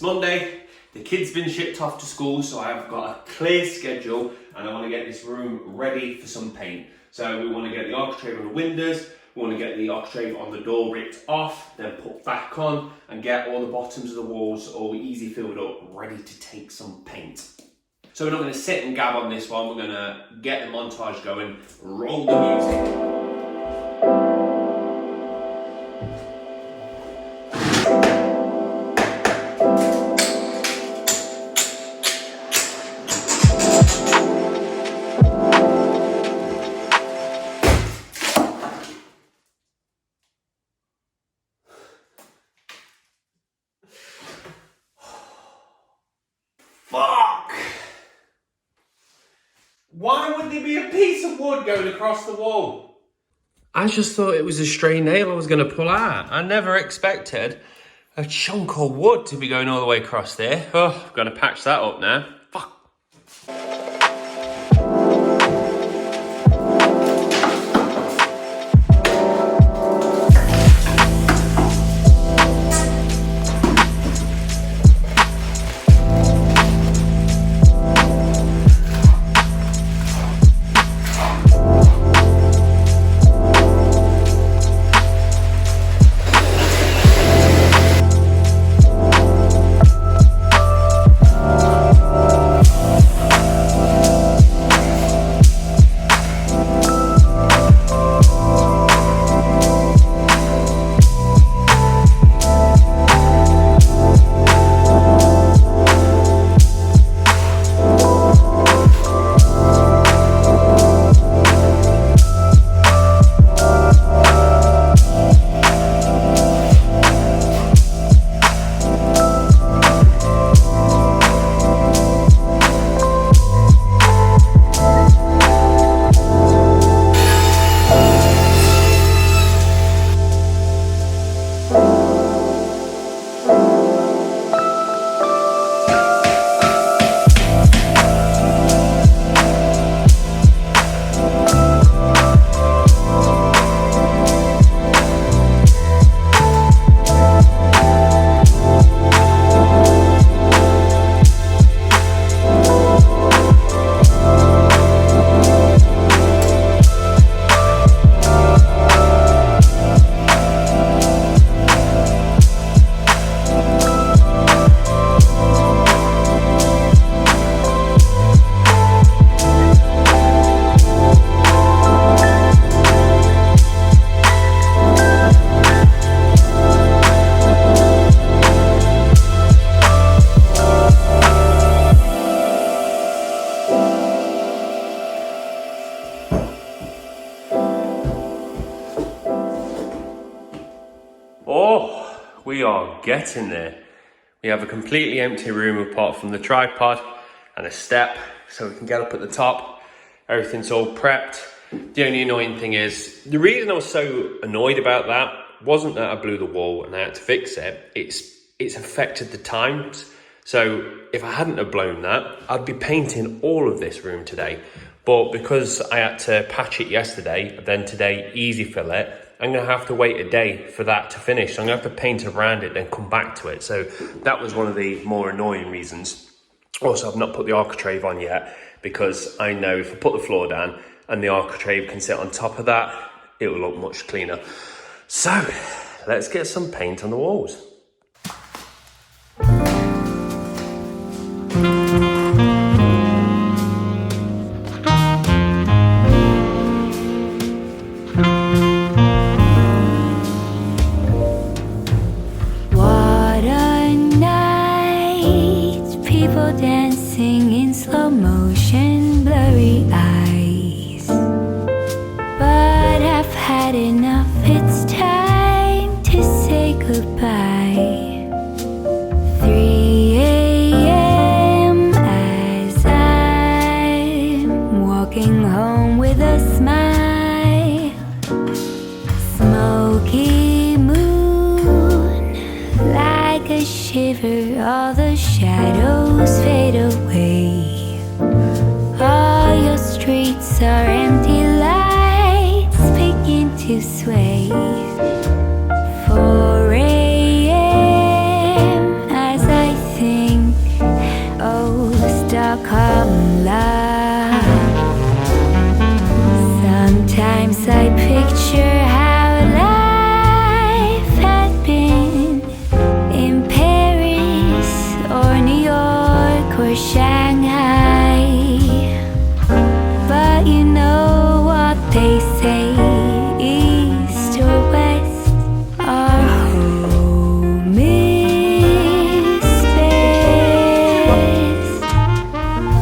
Monday, the kids been shipped off to school, so I've got a clear schedule and I want to get this room ready for some paint. So we want to get the architrave on the windows, we want to get the architrave on the door ripped off, then put back on and get all the bottoms of the walls all easy filled up, ready to take some paint. So we're not going to sit and gab on this one, we're going to get the montage going, roll the music. Fuck! Why would there be a piece of wood going across the wall? I just thought it was a stray nail I was going to pull out. I never expected a chunk of wood to be going all the way across there. Oh, I've got to patch that up now. Fuck. Oh, we are getting there. We have a completely empty room apart from the tripod and a step so we can get up at the top. Everything's all prepped. The only annoying thing is, the reason I was so annoyed about that wasn't that I blew the wall and I had to fix it. It's affected the times. So if I hadn't have blown that, I'd be painting all of this room today. But because I had to patch it yesterday, then today easy fill it, I'm going to have to wait a day for that to finish. So I'm going to have to paint around it, then come back to it. So that was one of the more annoying reasons. Also, I've not put the architrave on yet because I know if I put the floor down and the architrave can sit on top of that, it will look much cleaner. So let's get some paint on the walls. Dancing in slow motion, blurry eyes. But I've had enough, it's time to say goodbye. 3 a.m. as I'm walking home with a smile. Smoky moon, like a shiver, all the shadows fade away. All your streets are empty, lights begin to sway. 4 a.m. as I think Sometimes I picture how life had been in Paris or New York or Shanghai. But you know what they say, east or west, our home is best.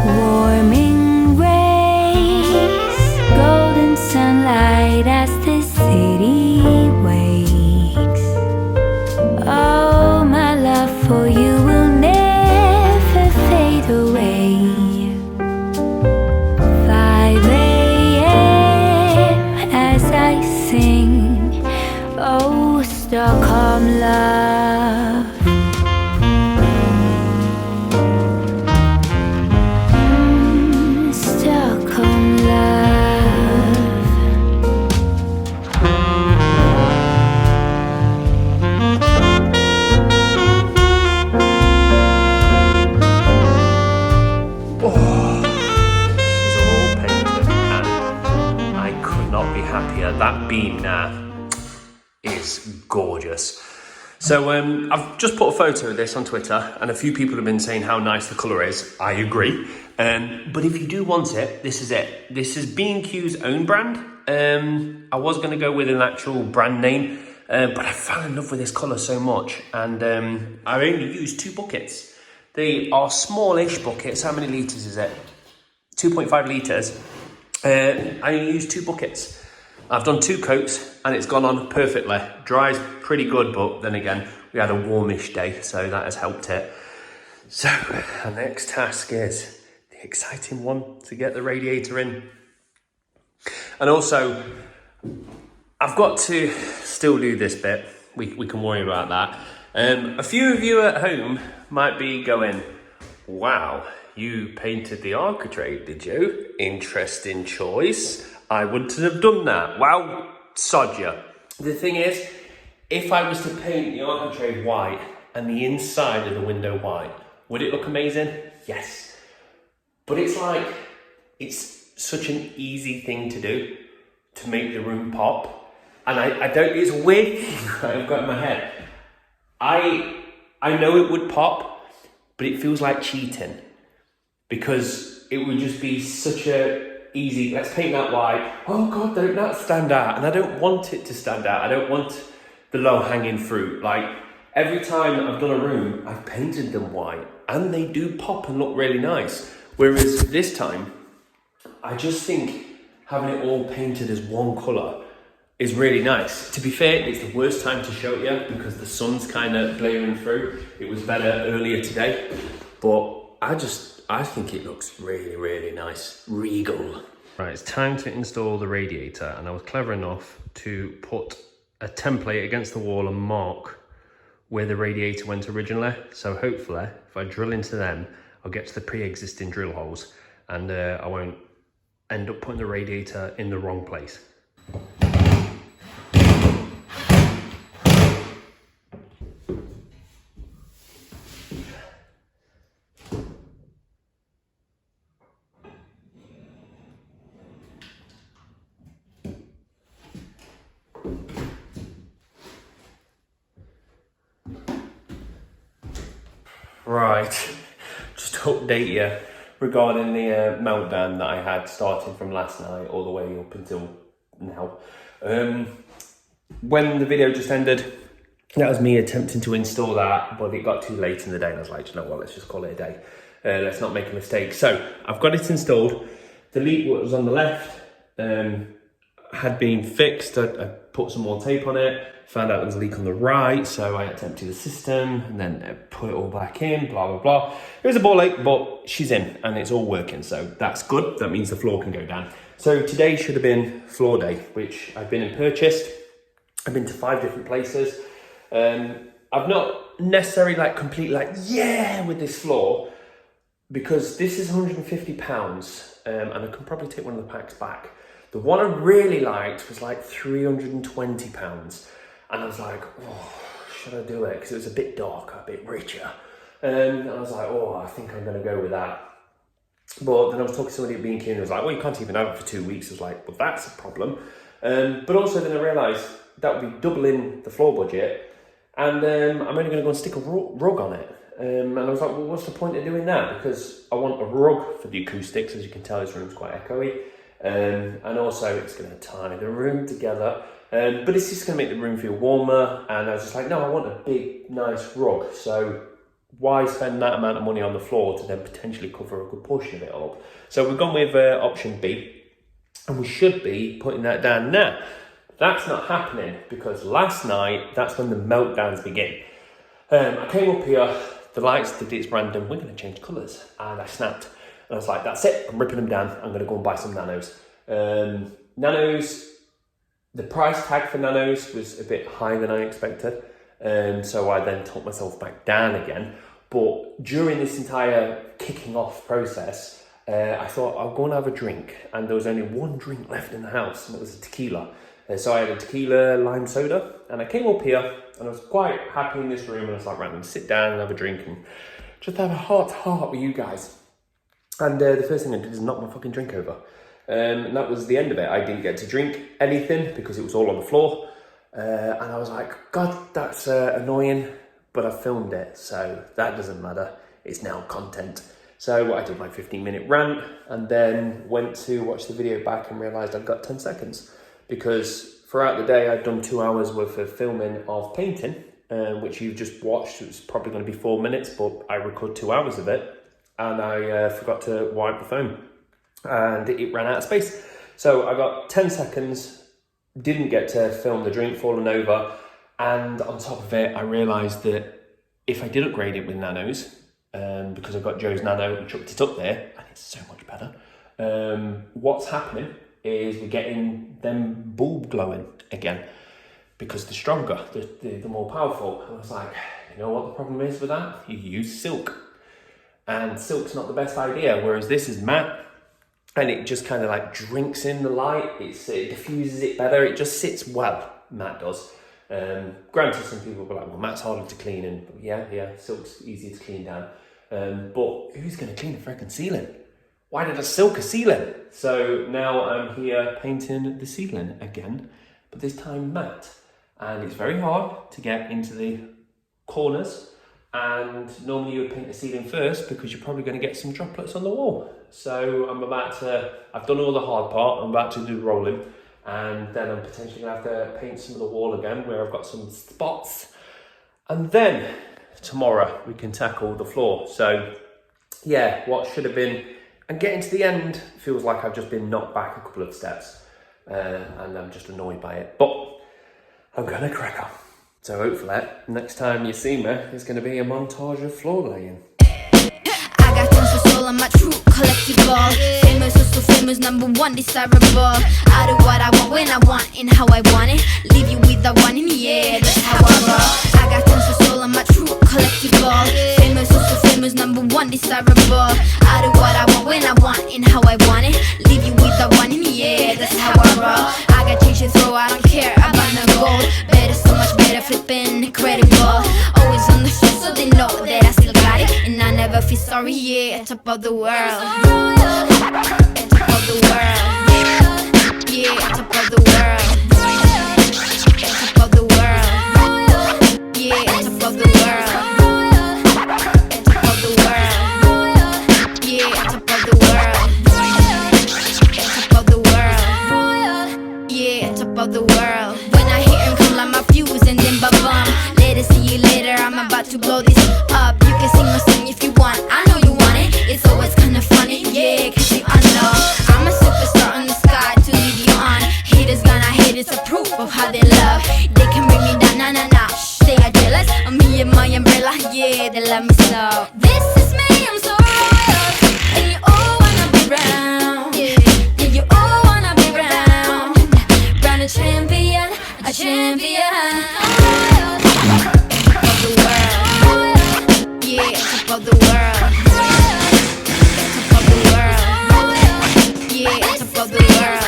Warming rays, golden sunlight as the city wakes. Oh, my love for you will never fade away. 5 a.m. as I sing, oh, Stockholm love. Stockholm love. She's all painted and I could not be happier. That beam now is gorgeous. So I've just put a photo of this on Twitter and a few people have been saying how nice the colour is. I agree. But if you do want it, this is it. This is B&Q's own brand. I was going to go with an actual brand name, but I fell in love with this colour so much. And I only used 2 buckets. They are smallish buckets. How many litres is it? 2.5 litres. I only used 2 buckets. I've done 2 coats and it's gone on perfectly. Dries pretty good, but then again, we had a warmish day, so that has helped it. So our next task is the exciting one, to get the radiator in. And also, I've got to still do this bit. We can worry about that. A few of you at home might be going, wow, you painted the architrave, did you? Interesting choice. I wouldn't have done that. Well, sod ya. The thing is, if I was to paint the architrave white and the inside of the window white, would it look amazing? Yes. But it's like, it's such an easy thing to do, to make the room pop. And I don't, it's a weird thing I've got in my head. I know it would pop, but it feels like cheating. Because it would just be such a easy, let's paint that white. Oh God, don't that stand out? And I don't want it to stand out. I don't want the low hanging fruit. Like every time I've done a room, I've painted them white and they do pop and look really nice. Whereas this time, I just think having it all painted as one colour is really nice. To be fair, it's the worst time to show it you because the sun's kind of blaring through. It was better earlier today, but I think it looks really, really nice, regal. Right, it's time to install the radiator, and I was clever enough to put a template against the wall and mark where the radiator went originally. So hopefully, if I drill into them, I'll get to the pre-existing drill holes and I won't end up putting the radiator in the wrong place. Right, just to update you regarding the meltdown that I had starting from last night all the way up until now. When the video just ended, that was me attempting to install that, but it got too late in the day and I was like, you know what, let's just call it a day. Let's not make a mistake. So I've got it installed. The leak was on the left, had been fixed. I put some more tape on it, found out there was a leak on the right, so I had to empty the system and then put it all back in, blah, blah, blah. It was a ball ache, but she's in and it's all working, so that's good. That means the floor can go down. So today should have been floor day, which I've been and purchased. I've been to 5 different places. I've not necessarily yeah with this floor, because this is £150 and I can probably take one of the packs back. The one I really liked was like £320. And I was like, oh, should I do it? Because it was a bit darker, a bit richer. And I was like, oh, I think I'm going to go with that. But then I was talking to somebody at B&Q and I was like, well, you can't even have it for 2 weeks. I was like, well, that's a problem. But also then I realised that would be doubling the floor budget, and I'm only going to go and stick a rug on it. And I was like, well, what's the point of doing that? Because I want a rug for the acoustics. As you can tell, this room's quite echoey. And also it's going to tie the room together. But it's just going to make the room feel warmer. And I was just like, no, I want a big, nice rug. So why spend that amount of money on the floor to then potentially cover a good portion of it up? So we've gone with option B. And we should be putting that down now. That's not happening because last night, that's when the meltdowns begin. I came up here, the lights did its random, we're going to change colours. And I snapped. And I was like, that's it, I'm ripping them down. I'm going to go and buy some nanos. Nanos, the price tag for nanos was a bit higher than I expected. So I then took myself back down again. But during this entire kicking off process, I thought I'll go and have a drink. And there was only one drink left in the house, and it was a tequila. So I had a tequila lime soda, and I came up here, and I was quite happy in this room, and I was like, right, I'm going to sit down and have a drink, and just have a heart-to-heart with you guys. And the first thing I did is knock my fucking drink over. And that was the end of it. I didn't get to drink anything, because it was all on the floor. And I was like, God, that's annoying, but I filmed it, so that doesn't matter. It's now content. So I did my 15-minute rant, and then went to watch the video back and realised I'd got 10 seconds. Because throughout the day, I'd done 2 hours worth of filming of painting, which you've just watched. It was probably going to be 4 minutes, but I recorded 2 hours of it, and I forgot to wipe the phone, and it ran out of space. So I got 10 seconds, didn't get to film the drink falling over, and on top of it, I realised that if I did upgrade it with nanos, because I got Joe's nano and chucked it up there, and it's so much better, what's happening is we're getting them bulb glowing again, because the stronger, the more powerful. And I was like, you know what the problem is with that? You use silk, and silk's not the best idea, whereas this is matte, and it just kind of like drinks in the light, it diffuses it better, it just sits well, matte does. Granted, some people will be like, well, matte's harder to clean, and yeah, silk's easier to clean down, but who's going to clean a freaking ceiling? Why did I silk a ceiling? So now I'm here painting the ceiling again, but this time matte. And it's very hard to get into the corners. And normally you would paint the ceiling first because you're probably going to get some droplets on the wall. So I've done all the hard part, I'm about to do rolling. And then I'm potentially going to have to paint some of the wall again where I've got some spots. And then tomorrow we can tackle the floor. So yeah, what should have been, and getting to the end feels like I've just been knocked back a couple of steps, and I'm just annoyed by it, but I'm gonna crack on. So hopefully next time you see me, it's gonna be a montage of floor laying. I got tons of soul on my true collectible. Famous, so famous, #1 desirable. I do what I want when I want and how I want it. Leave you with the one in the air, that's how I roll. I got tons of soul on my true collectible. Famous, so famous, #1 desirable. I do what I want when I want and how I want it. Leave you with the one in the air, that's how I roll. I got change to throw, I don't care about no gold. Better, so much better, flipping incredible. Always on the show so they know that I still got it. And I never feel sorry, yeah, top of the world. Top of the world. Yeah, top of the world. Top of the world. Yeah, top of the world. Top of the world. Yeah, top of the world. Top of the world. Yeah, top of the world. When I hear him come like my fuse and then ba-bum. Later, see you later, I'm about to blow this up. You can sing my song if you want, I know you want it. It's always kinda funny, yeah, cause you know I'm a superstar on the sky to lead you on. Haters gonna hate, it's a proof of how they love. They can bring me down, nah, they are jealous of me and my umbrella, yeah, they love me so. This is me, I'm so royal, and you all wanna be round. Yeah, you all wanna be round. Round a champion, a champion. Top of the world, yeah, top of the world. Top of the world, yeah, top of the world.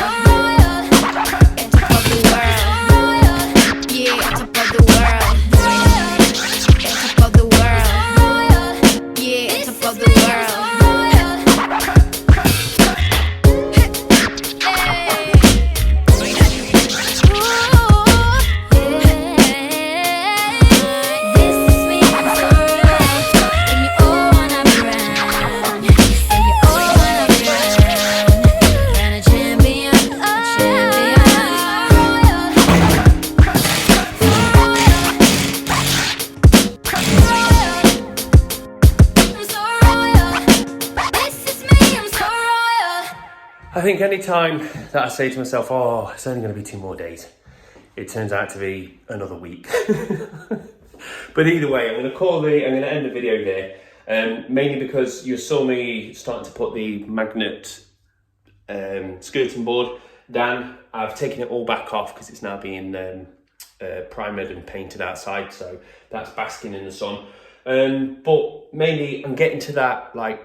Top of the world, yeah, top of the world. Top of the world, yeah, top of the world. think any time that I say to myself, oh, it's only going to be 2 more days, it turns out to be another week. But either way, I'm going to end the video here, mainly because you saw me starting to put the magnet skirting board down. I've taken it all back off because it's now being primered and painted outside, so that's basking in the sun. But mainly I'm getting to that like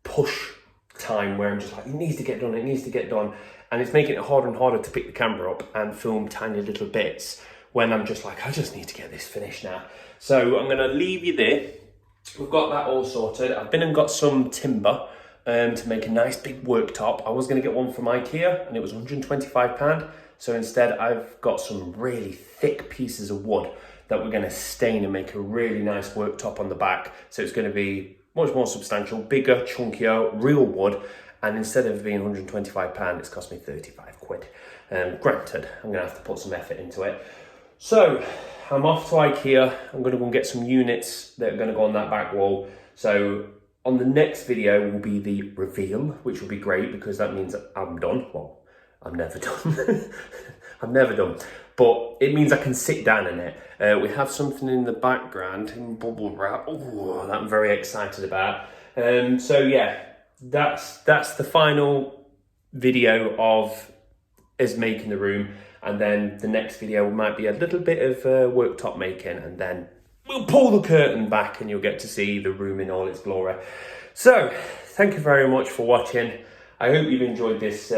push time where I'm just like, it needs to get done, and it's making it harder and harder to pick the camera up and film tiny little bits when I'm just like, I just need to get this finished now. So I'm going to leave you there. We've got that all sorted. I've been and got some timber to make a nice big worktop. I was going to get one from IKEA and it was £125. So instead I've got some really thick pieces of wood that we're going to stain and make a really nice worktop on the back. So it's going to be much more substantial, bigger, chunkier, real wood. And instead of being £125, it's cost me 35 quid. Granted, I'm going to have to put some effort into it. So I'm off to IKEA. I'm going to go and get some units that are going to go on that back wall. So on the next video will be the reveal, which will be great because that means I'm done. Well, I'm never done. I'm never done. But it means I can sit down in it. We have something in the background in bubble wrap. Oh, that I'm very excited about. So yeah, that's the final video of us making the room. And then the next video might be a little bit of worktop making, and then we'll pull the curtain back and you'll get to see the room in all its glory. So, thank you very much for watching. I hope you've enjoyed this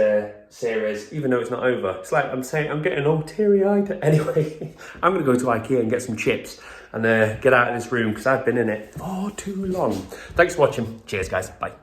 series, even though it's not over. It's like I'm saying, I'm getting all teary-eyed. Anyway, I'm going to go to IKEA and get some chips and get out of this room because I've been in it far too long. Thanks for watching. Cheers, guys. Bye.